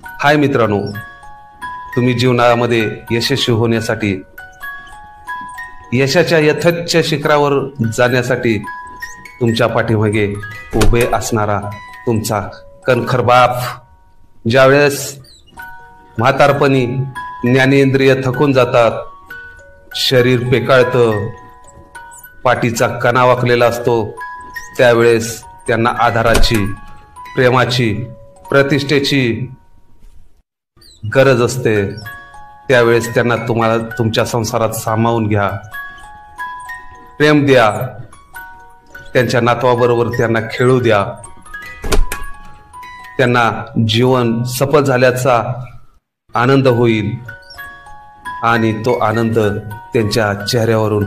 हाय मित्रांनो, तुम्ही जीवनामध्ये यशस्वी होण्यासाठी, यशाच्या यथाच्च शिखरावर जाण्यासाठी तुमच्या पाठीमागे उभे असणारा तुमचा कणखर बाप ज्यावेळेस म्हातारपणी ज्ञानेंद्रिय थकून जातात, शरीर पेकाळतं, पाठीचा कणा वाकलेला असतो, त्यावेळेस त्यांना आधाराची, प्रेमाची, प्रतिष्ठेची गरज असते। त्यावेळेस त्यांना तुम्हाला तुमच्या संसारात सामावून घ्या, प्रेम द्या, त्यांच्या नातवाबरोबर त्यांना खेळू द्या, त्यांना जीवन सफल झाल्याचा आनंद होईल आणि तो आनंद त्यांच्या चेहऱ्यावरून